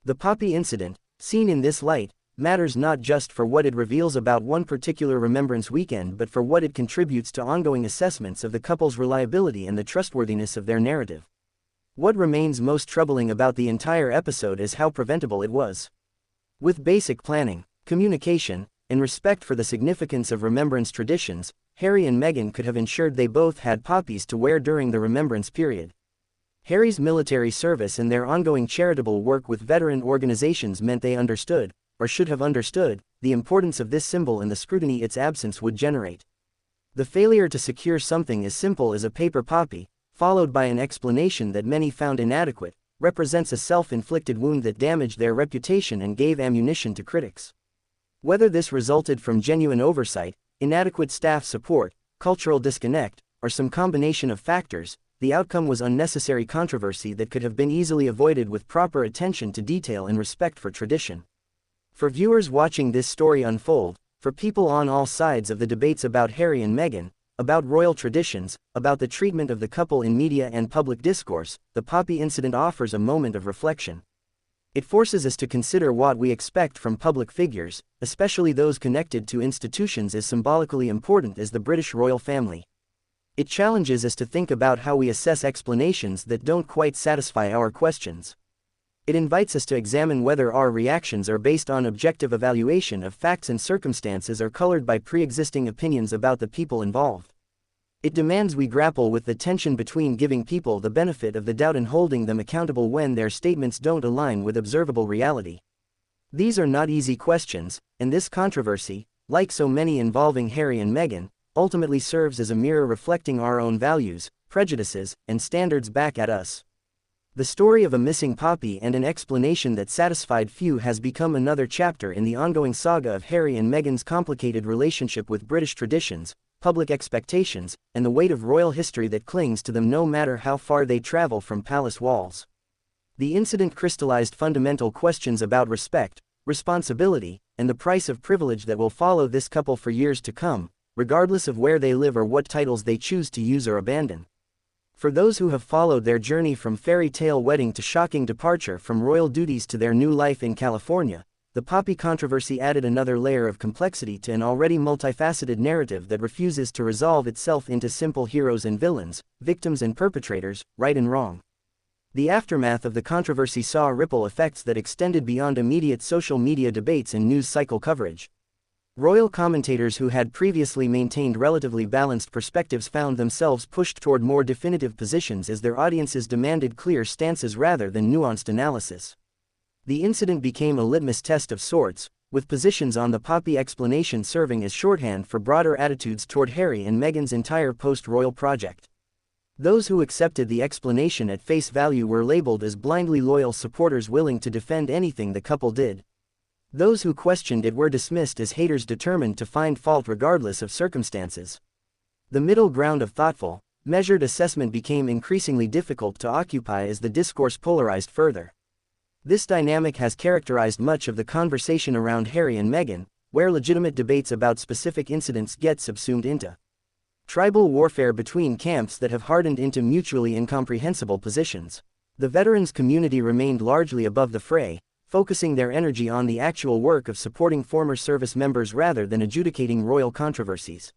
Speaker 1: The poppy incident, seen in this light, matters not just for what it reveals about one particular Remembrance Weekend but for what it contributes to ongoing assessments of the couple's reliability and the trustworthiness of their narrative. What remains most troubling about the entire episode is how preventable it was. With basic planning, communication, and respect for the significance of remembrance traditions, Harry and Meghan could have ensured they both had poppies to wear during the remembrance period. Harry's military service and their ongoing charitable work with veteran organizations meant they understood, or should have understood, the importance of this symbol and the scrutiny its absence would generate. The failure to secure something as simple as a paper poppy, followed by an explanation that many found inadequate, represents a self-inflicted wound that damaged their reputation and gave ammunition to critics. Whether this resulted from genuine oversight, inadequate staff support, cultural disconnect, or some combination of factors, the outcome was unnecessary controversy that could have been easily avoided with proper attention to detail and respect for tradition. For viewers watching this story unfold, for people on all sides of the debates about Harry and Meghan, about royal traditions, about the treatment of the couple in media and public discourse, the poppy incident offers a moment of reflection. It forces us to consider what we expect from public figures, especially those connected to institutions as symbolically important as the British royal family. It challenges us to think about how we assess explanations that don't quite satisfy our questions. It invites us to examine whether our reactions are based on objective evaluation of facts and circumstances or colored by pre-existing opinions about the people involved. It demands we grapple with the tension between giving people the benefit of the doubt and holding them accountable when their statements don't align with observable reality. These are not easy questions, and this controversy, like so many involving Harry and Meghan, ultimately serves as a mirror reflecting our own values, prejudices, and standards back at us. The story of a missing poppy and an explanation that satisfied few has become another chapter in the ongoing saga of Harry and Meghan's complicated relationship with British traditions, public expectations, and the weight of royal history that clings to them no matter how far they travel from palace walls. The incident crystallized fundamental questions about respect, responsibility, and the price of privilege that will follow this couple for years to come, regardless of where they live or what titles they choose to use or abandon. For those who have followed their journey from fairy tale wedding to shocking departure from royal duties to their new life in California, the poppy controversy added another layer of complexity to an already multifaceted narrative that refuses to resolve itself into simple heroes and villains, victims and perpetrators, right and wrong. The aftermath of the controversy saw ripple effects that extended beyond immediate social media debates and news cycle coverage. Royal commentators who had previously maintained relatively balanced perspectives found themselves pushed toward more definitive positions as their audiences demanded clear stances rather than nuanced analysis. The incident became a litmus test of sorts, with positions on the poppy explanation serving as shorthand for broader attitudes toward Harry and Meghan's entire post-royal project. Those who accepted the explanation at face value were labeled as blindly loyal supporters willing to defend anything the couple did. Those who questioned it were dismissed as haters determined to find fault regardless of circumstances. The middle ground of thoughtful, measured assessment became increasingly difficult to occupy as the discourse polarized further. This dynamic has characterized much of the conversation around Harry and Meghan, where legitimate debates about specific incidents get subsumed into tribal warfare between camps that have hardened into mutually incomprehensible positions. The veterans community remained largely above the fray, focusing their energy on the actual work of supporting former service members rather than adjudicating royal controversies.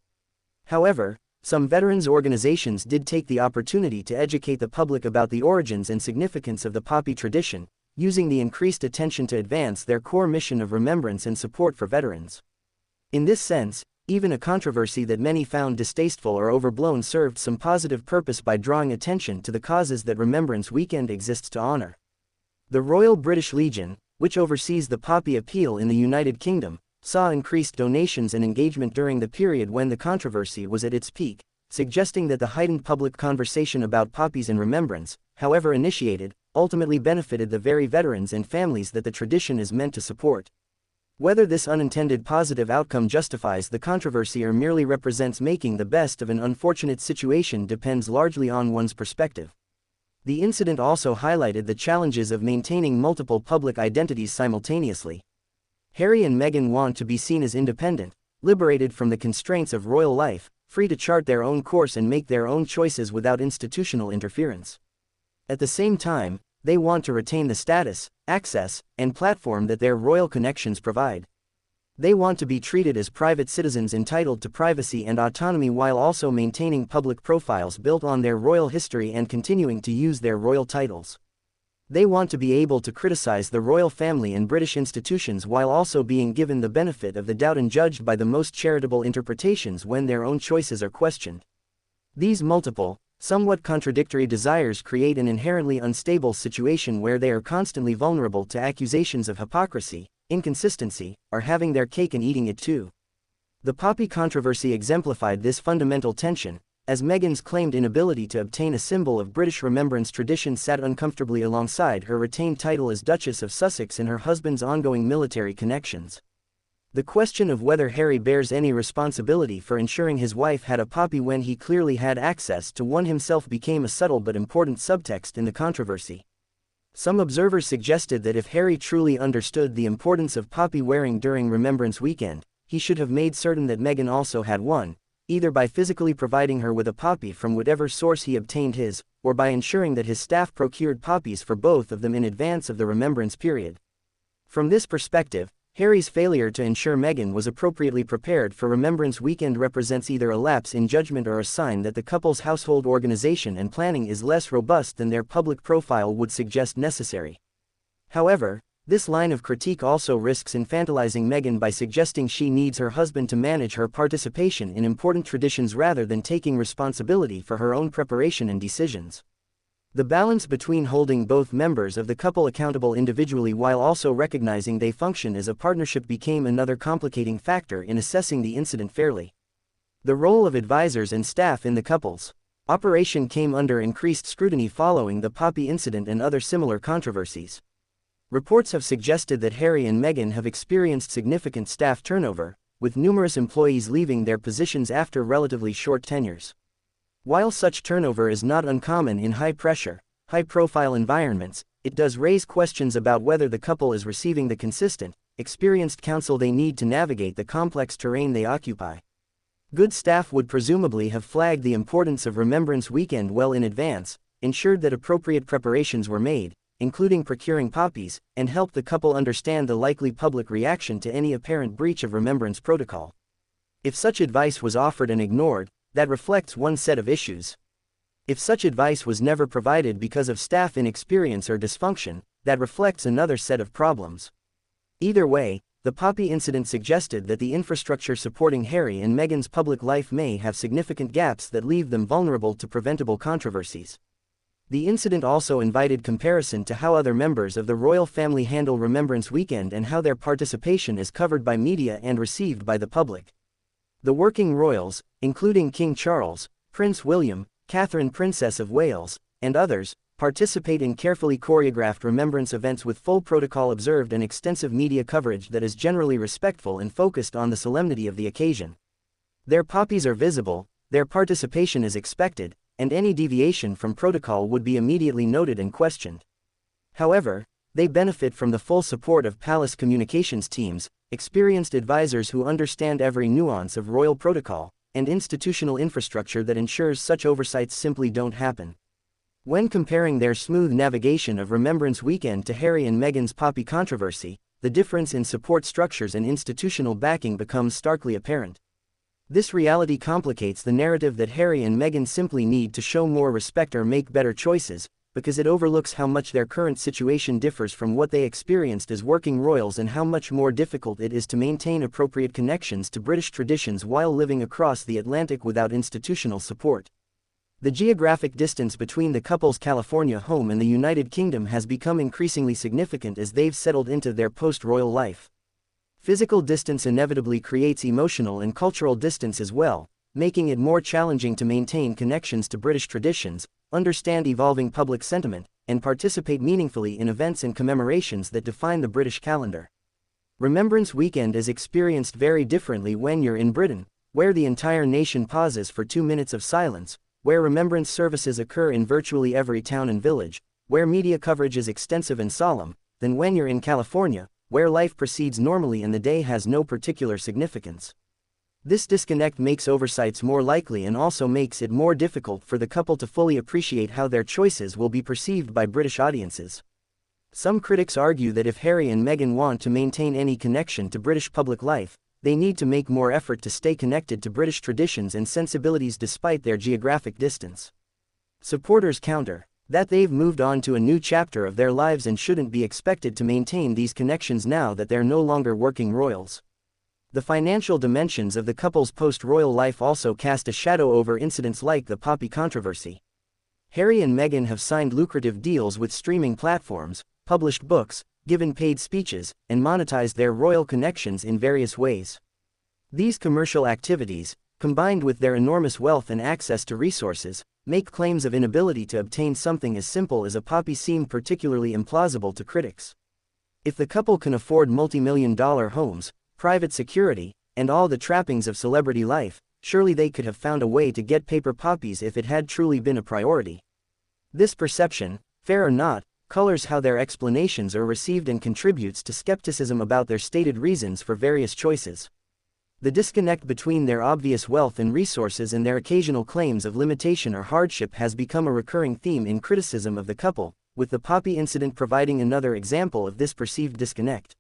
Speaker 1: However, some veterans organizations did take the opportunity to educate the public about the origins and significance of the poppy tradition, using the increased attention to advance their core mission of remembrance and support for veterans. In this sense, Even a controversy that many found distasteful or overblown served some positive purpose by drawing attention to the causes that Remembrance Weekend exists to honor. The Royal British Legion, which oversees the poppy appeal in the United Kingdom, saw increased donations and engagement during the period when the controversy was at its peak, suggesting that the heightened public conversation about poppies and remembrance, however initiated, ultimately benefited the very veterans and families that the tradition is meant to support. Whether this unintended positive outcome justifies the controversy or merely represents making the best of an unfortunate situation depends largely on one's perspective. The incident also highlighted the challenges of maintaining multiple public identities simultaneously. Harry and Meghan want to be seen as independent, liberated from the constraints of royal life, free to chart their own course and make their own choices without institutional interference. At the same time, they want to retain the status, access, and platform that their royal connections provide. They want to be treated as private citizens entitled to privacy and autonomy while also maintaining public profiles built on their royal history and continuing to use their royal titles. They want to be able to criticize the royal family and British institutions while also being given the benefit of the doubt and judged by the most charitable interpretations when their own choices are questioned. These multiple, somewhat contradictory desires create an inherently unstable situation where they are constantly vulnerable to accusations of hypocrisy, inconsistency, or having their cake and eating it too. The poppy controversy exemplified this fundamental tension, as Meghan's claimed inability to obtain a symbol of British remembrance tradition sat uncomfortably alongside her retained title as Duchess of Sussex and her husband's ongoing military connections. The question of whether Harry bears any responsibility for ensuring his wife had a poppy when he clearly had access to one himself became a subtle but important subtext in the controversy. Some observers suggested that if Harry truly understood the importance of poppy wearing during Remembrance Weekend, he should have made certain that Meghan also had one, either by physically providing her with a poppy from whatever source he obtained his, or by ensuring that his staff procured poppies for both of them in advance of the remembrance period. From this perspective, Harry's failure to ensure Meghan was appropriately prepared for Remembrance Weekend represents either a lapse in judgment or a sign that the couple's household organization and planning is less robust than their public profile would suggest necessary. However, this line of critique also risks infantilizing Meghan by suggesting she needs her husband to manage her participation in important traditions rather than taking responsibility for her own preparation and decisions. The balance between holding both members of the couple accountable individually while also recognizing they function as a partnership became another complicating factor in assessing the incident fairly. The role of advisors and staff in the couple's operation came under increased scrutiny following the poppy incident and other similar controversies. Reports have suggested that Harry and Meghan have experienced significant staff turnover, with numerous employees leaving their positions after relatively short tenures. While such turnover is not uncommon in high-pressure, high-profile environments, it does raise questions about whether the couple is receiving the consistent, experienced counsel they need to navigate the complex terrain they occupy. Good staff would presumably have flagged the importance of Remembrance Weekend well in advance, ensured that appropriate preparations were made, including procuring poppies, and helped the couple understand the likely public reaction to any apparent breach of remembrance protocol. If such advice was offered and ignored, that reflects one set of issues. If such advice was never provided because of staff inexperience or dysfunction, that reflects another set of problems. Either way, the poppy incident suggested that the infrastructure supporting Harry and Meghan's public life may have significant gaps that leave them vulnerable to preventable controversies. The incident also invited comparison to how other members of the royal family handle Remembrance Weekend and how their participation is covered by media and received by the public. The working royals, including King Charles, Prince William, Catherine Princess of Wales, and others, participate in carefully choreographed remembrance events with full protocol observed and extensive media coverage that is generally respectful and focused on the solemnity of the occasion. Their poppies are visible, their participation is expected, and any deviation from protocol would be immediately noted and questioned. However, they benefit from the full support of palace communications teams, experienced advisors who understand every nuance of royal protocol, and institutional infrastructure that ensures such oversights simply don't happen. When comparing their smooth navigation of Remembrance Weekend to Harry and Meghan's poppy controversy, the difference in support structures and institutional backing becomes starkly apparent. This reality complicates the narrative that Harry and Meghan simply need to show more respect or make better choices, because it overlooks how much their current situation differs from what they experienced as working royals and how much more difficult it is to maintain appropriate connections to British traditions while living across the Atlantic without institutional support. The geographic distance between the couple's California home and the United Kingdom has become increasingly significant as they've settled into their post-royal life. Physical distance inevitably creates emotional and cultural distance as well, making it more challenging to maintain connections to British traditions, understand evolving public sentiment, and participate meaningfully in events and commemorations that define the British calendar. Remembrance Weekend is experienced very differently when you're in Britain, where the entire nation pauses for 2 minutes of silence, where remembrance services occur in virtually every town and village, where media coverage is extensive and solemn, than when you're in California, where life proceeds normally and the day has no particular significance. This disconnect makes oversights more likely and also makes it more difficult for the couple to fully appreciate how their choices will be perceived by British audiences. Some critics argue that if Harry and Meghan want to maintain any connection to British public life, they need to make more effort to stay connected to British traditions and sensibilities despite their geographic distance. Supporters counter that they've moved on to a new chapter of their lives and shouldn't be expected to maintain these connections now that they're no longer working royals. The financial dimensions of the couple's post-royal life also cast a shadow over incidents like the Poppy controversy. Harry and Meghan have signed lucrative deals with streaming platforms, published books, given paid speeches, and monetized their royal connections in various ways. These commercial activities, combined with their enormous wealth and access to resources, make claims of inability to obtain something as simple as a poppy seem particularly implausible to critics. If the couple can afford multi-million-dollar homes, private security, and all the trappings of celebrity life, surely they could have found a way to get paper poppies if it had truly been a priority. This perception, fair or not, colors how their explanations are received and contributes to skepticism about their stated reasons for various choices. The disconnect between their obvious wealth and resources and their occasional claims of limitation or hardship has become a recurring theme in criticism of the couple, with the Poppy incident providing another example of this perceived disconnect.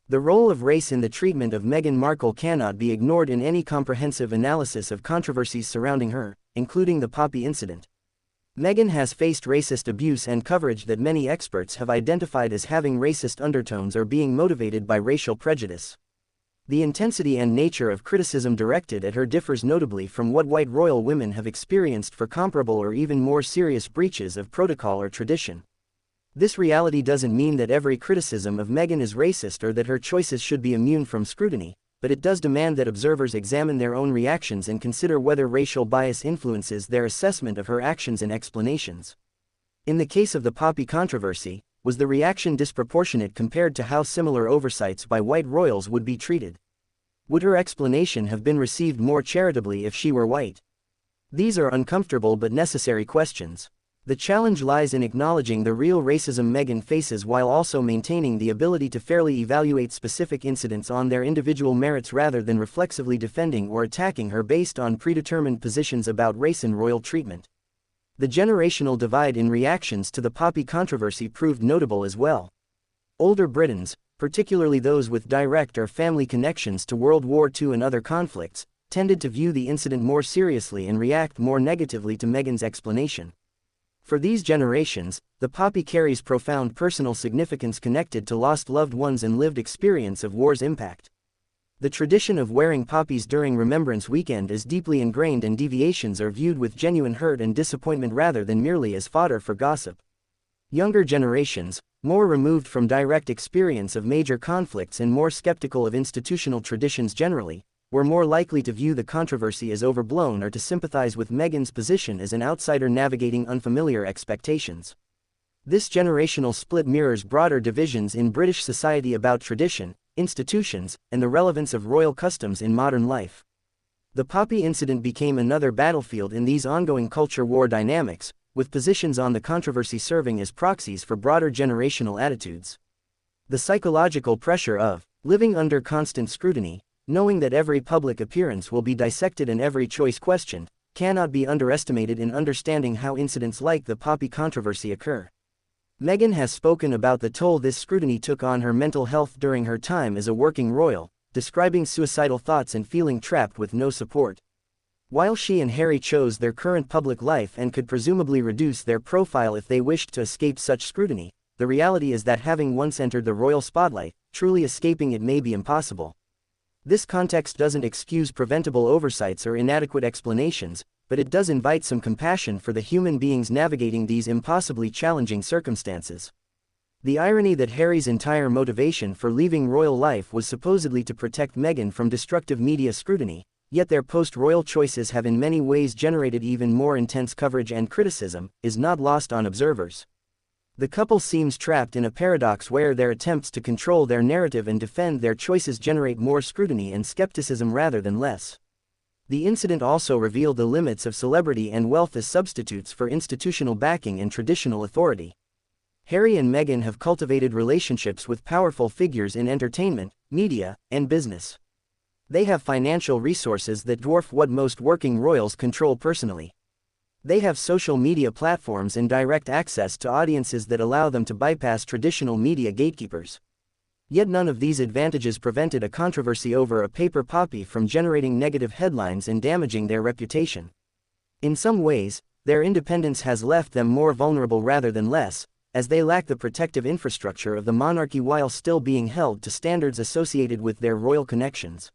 Speaker 1: The role of race in the treatment of Meghan Markle cannot be ignored in any comprehensive analysis of controversies surrounding her, including the Poppy incident. Meghan has faced racist abuse and coverage that many experts have identified as having racist undertones or being motivated by racial prejudice. The intensity and nature of criticism directed at her differs notably from what white royal women have experienced for comparable or even more serious breaches of protocol or tradition. This reality doesn't mean that every criticism of Meghan is racist or that her choices should be immune from scrutiny, but it does demand that observers examine their own reactions and consider whether racial bias influences their assessment of her actions and explanations. In the case of the Poppy controversy, was the reaction disproportionate compared to how similar oversights by white royals would be treated? Would her explanation have been received more charitably if she were white? These are uncomfortable but necessary questions. The challenge lies in acknowledging the real racism Meghan faces while also maintaining the ability to fairly evaluate specific incidents on their individual merits rather than reflexively defending or attacking her based on predetermined positions about race and royal treatment. The generational divide in reactions to the Poppy controversy proved notable as well. Older Britons, particularly those with direct or family connections to World War II and other conflicts, tended to view the incident more seriously and react more negatively to Meghan's explanation. For these generations, the Poppy carries profound personal significance connected to lost loved ones and lived experience of war's impact. The tradition of wearing poppies during Remembrance Weekend is deeply ingrained and deviations are viewed with genuine hurt and disappointment rather than merely as fodder for gossip. Younger generations, more removed from direct experience of major conflicts and more skeptical of institutional traditions generally, were more likely to view the controversy as overblown or to sympathize with Meghan's position as an outsider navigating unfamiliar expectations. This generational split mirrors broader divisions in British society about tradition, institutions, and the relevance of royal customs in modern life. The Poppy incident became another battlefield in these ongoing culture war dynamics, with positions on the controversy serving as proxies for broader generational attitudes. The psychological pressure of living under constant scrutiny, knowing that every public appearance will be dissected and every choice questioned, cannot be underestimated in understanding how incidents like the Poppy controversy occur. Meghan has spoken about the toll this scrutiny took on her mental health during her time as a working royal, describing suicidal thoughts and feeling trapped with no support. While she and Harry chose their current public life and could presumably reduce their profile if they wished to escape such scrutiny, the reality is that having once entered the royal spotlight, truly escaping it may be impossible. This context doesn't excuse preventable oversights or inadequate explanations, but it does invite some compassion for the human beings navigating these impossibly challenging circumstances. The irony that Harry's entire motivation for leaving royal life was supposedly to protect Meghan from destructive media scrutiny, yet their post-royal choices have in many ways generated even more intense coverage and criticism, is not lost on observers. The couple seems trapped in a paradox where their attempts to control their narrative and defend their choices generate more scrutiny and skepticism rather than less. The incident also revealed the limits of celebrity and wealth as substitutes for institutional backing and traditional authority. Harry and Meghan have cultivated relationships with powerful figures in entertainment, media, and business. They have financial resources that dwarf what most working royals control personally. They have social media platforms and direct access to audiences that allow them to bypass traditional media gatekeepers. Yet none of these advantages prevented a controversy over a paper poppy from generating negative headlines and damaging their reputation. In some ways, their independence has left them more vulnerable rather than less, as they lack the protective infrastructure of the monarchy while still being held to standards associated with their royal connections.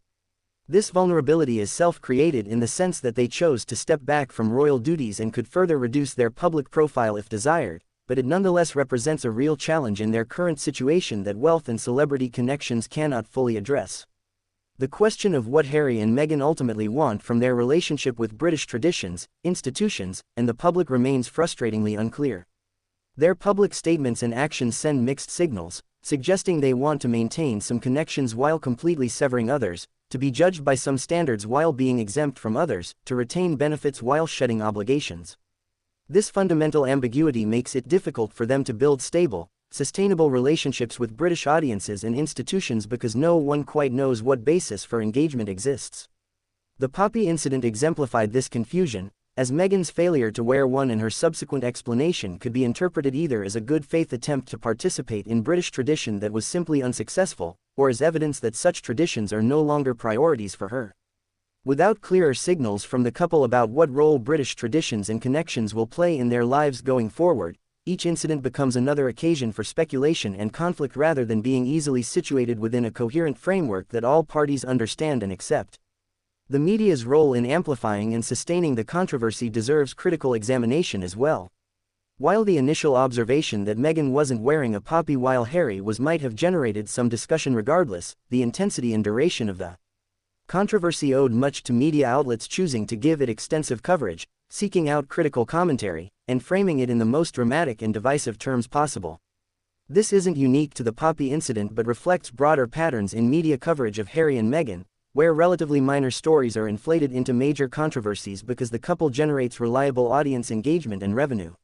Speaker 1: This vulnerability is self-created in the sense that they chose to step back from royal duties and could further reduce their public profile if desired, but it nonetheless represents a real challenge in their current situation that wealth and celebrity connections cannot fully address. The question of what Harry and Meghan ultimately want from their relationship with British traditions, institutions, and the public remains frustratingly unclear. Their public statements and actions send mixed signals, suggesting they want to maintain some connections while completely severing others, to be judged by some standards while being exempt from others, to retain benefits while shedding obligations. This fundamental ambiguity makes it difficult for them to build stable, sustainable relationships with British audiences and institutions because no one quite knows what basis for engagement exists. The poppy incident exemplified this confusion, as Meghan's failure to wear one and her subsequent explanation could be interpreted either as a good-faith attempt to participate in British tradition that was simply unsuccessful, or as evidence that such traditions are no longer priorities for her. Without clearer signals from the couple about what role British traditions and connections will play in their lives going forward, each incident becomes another occasion for speculation and conflict rather than being easily situated within a coherent framework that all parties understand and accept. The media's role in amplifying and sustaining the controversy deserves critical examination as well. While the initial observation that Meghan wasn't wearing a poppy while Harry was might have generated some discussion regardless, the intensity and duration of the controversy owed much to media outlets choosing to give it extensive coverage, seeking out critical commentary, and framing it in the most dramatic and divisive terms possible. This isn't unique to the poppy incident but reflects broader patterns in media coverage of Harry and Meghan, where relatively minor stories are inflated into major controversies because the couple generates reliable audience engagement and revenue.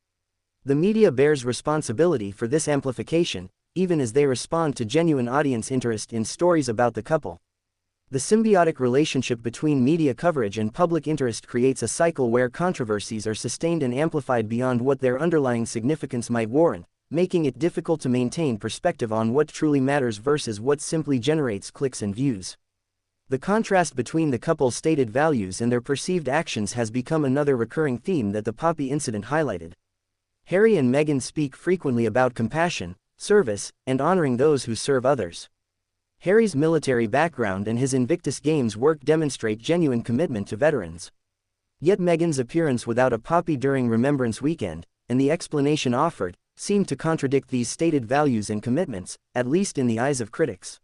Speaker 1: The media bears responsibility for this amplification, even as they respond to genuine audience interest in stories about the couple. The symbiotic relationship between media coverage and public interest creates a cycle where controversies are sustained and amplified beyond what their underlying significance might warrant, making it difficult to maintain perspective on what truly matters versus what simply generates clicks and views. The contrast between the couple's stated values and their perceived actions has become another recurring theme that the poppy incident highlighted. Harry and Meghan speak frequently about compassion, service, and honoring those who serve others. Harry's military background and his Invictus Games work demonstrate genuine commitment to veterans. Yet Meghan's appearance without a poppy during Remembrance Weekend, and the explanation offered, seem to contradict these stated values and commitments, at least in the eyes of critics.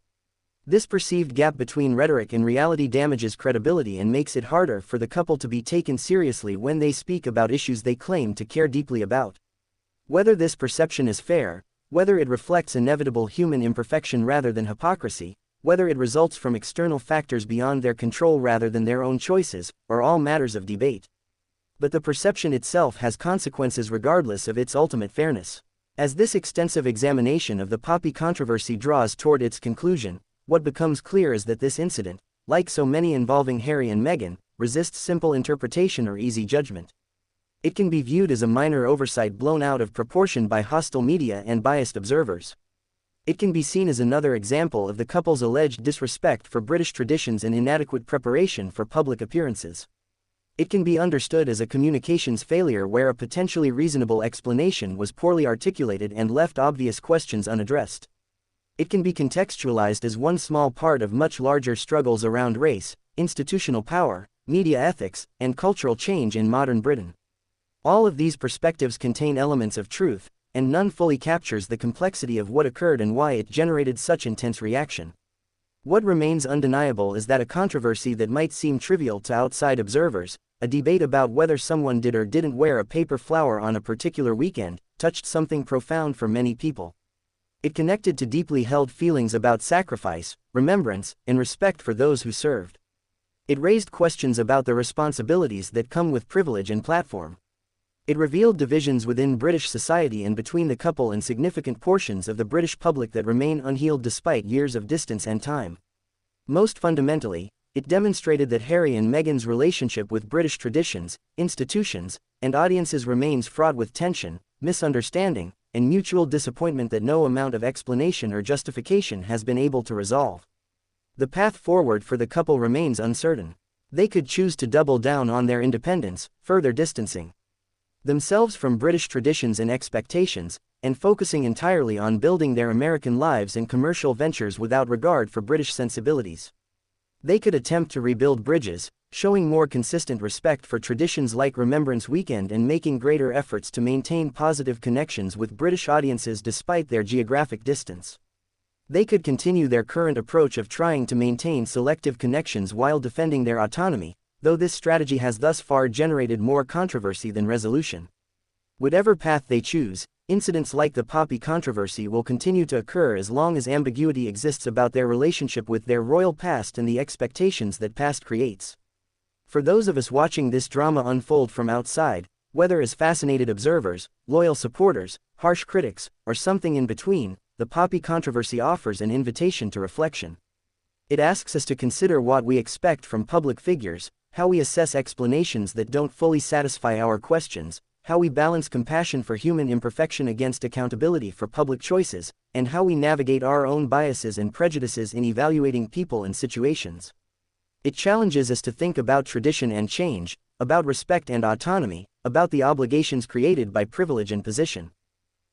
Speaker 1: This perceived gap between rhetoric and reality damages credibility and makes it harder for the couple to be taken seriously when they speak about issues they claim to care deeply about. Whether this perception is fair, whether it reflects inevitable human imperfection rather than hypocrisy, whether it results from external factors beyond their control rather than their own choices, are all matters of debate. But the perception itself has consequences regardless of its ultimate fairness. As this extensive examination of the poppy controversy draws toward its conclusion, what becomes clear is that this incident, like so many involving Harry and Meghan, resists simple interpretation or easy judgment. It can be viewed as a minor oversight blown out of proportion by hostile media and biased observers. It can be seen as another example of the couple's alleged disrespect for British traditions and inadequate preparation for public appearances. It can be understood as a communications failure where a potentially reasonable explanation was poorly articulated and left obvious questions unaddressed. It can be contextualized as one small part of much larger struggles around race, institutional power, media ethics, and cultural change in modern Britain. All of these perspectives contain elements of truth, and none fully captures the complexity of what occurred and why it generated such intense reaction. What remains undeniable is that a controversy that might seem trivial to outside observers, a debate about whether someone did or didn't wear a paper flower on a particular weekend, touched something profound for many people. It connected to deeply held feelings about sacrifice, remembrance, and respect for those who served. It raised questions about the responsibilities that come with privilege and platform. It revealed divisions within British society and between the couple and significant portions of the British public that remain unhealed despite years of distance and time. Most fundamentally, it demonstrated that Harry and Meghan's relationship with British traditions, institutions, and audiences remains fraught with tension, misunderstanding, and mutual disappointment that no amount of explanation or justification has been able to resolve. The path forward for the couple remains uncertain. They could choose to double down on their independence, further distancing themselves from British traditions and expectations, and focusing entirely on building their American lives and commercial ventures without regard for British sensibilities. They could attempt to rebuild bridges, showing more consistent respect for traditions like Remembrance Weekend and making greater efforts to maintain positive connections with British audiences despite their geographic distance. They could continue their current approach of trying to maintain selective connections while defending their autonomy, though this strategy has thus far generated more controversy than resolution. Whatever path they choose, incidents like the poppy controversy will continue to occur as long as ambiguity exists about their relationship with their royal past and the expectations that past creates. For those of us watching this drama unfold from outside, whether as fascinated observers, loyal supporters, harsh critics, or something in between, the poppy controversy offers an invitation to reflection. It asks us to consider what we expect from public figures, how we assess explanations that don't fully satisfy our questions, how we balance compassion for human imperfection against accountability for public choices, and how we navigate our own biases and prejudices in evaluating people and situations. It challenges us to think about tradition and change, about respect and autonomy, about the obligations created by privilege and position.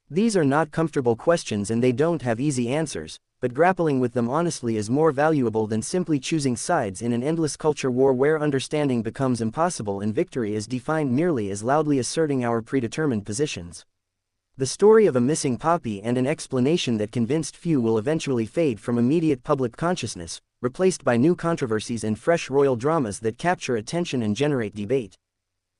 Speaker 1: These are not comfortable questions and they don't have easy answers, but grappling with them honestly is more valuable than simply choosing sides in an endless culture war where understanding becomes impossible and victory is defined merely as loudly asserting our predetermined positions. The story of a missing poppy and an explanation that convinced few will eventually fade from immediate public consciousness, replaced by new controversies and fresh royal dramas that capture attention and generate debate.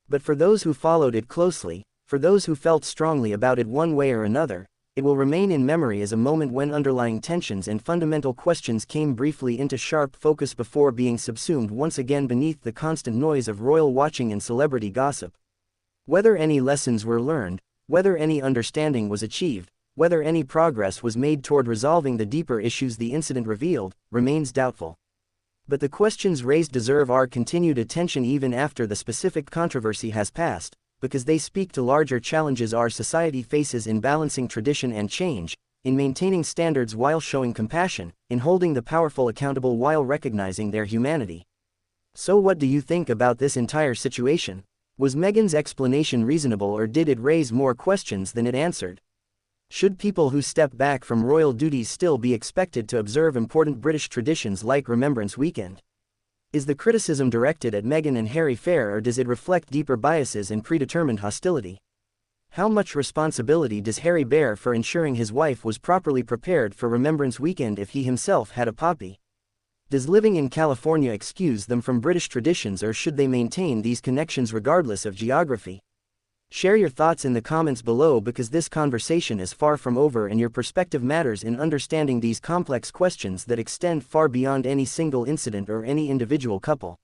Speaker 1: But for those who followed it closely, for those who felt strongly about it one way or another, it will remain in memory as a moment when underlying tensions and fundamental questions came briefly into sharp focus before being subsumed once again beneath the constant noise of royal watching and celebrity gossip. Whether any lessons were learned, whether any understanding was achieved, whether any progress was made toward resolving the deeper issues the incident revealed, remains doubtful. But the questions raised deserve our continued attention even after the specific controversy has passed, because they speak to larger challenges our society faces in balancing tradition and change, in maintaining standards while showing compassion, in holding the powerful accountable while recognizing their humanity. So what do you think about this entire situation? Was Meghan's explanation reasonable or did it raise more questions than it answered? Should people who step back from royal duties still be expected to observe important British traditions like Remembrance Weekend? Is the criticism directed at Meghan and Harry fair or does it reflect deeper biases and predetermined hostility? How much responsibility does Harry bear for ensuring his wife was properly prepared for Remembrance Weekend if he himself had a poppy? Does living in California excuse them from British traditions or should they maintain these connections regardless of geography? Share your thoughts in the comments below because this conversation is far from over and your perspective matters in understanding these complex questions that extend far beyond any single incident or any individual couple.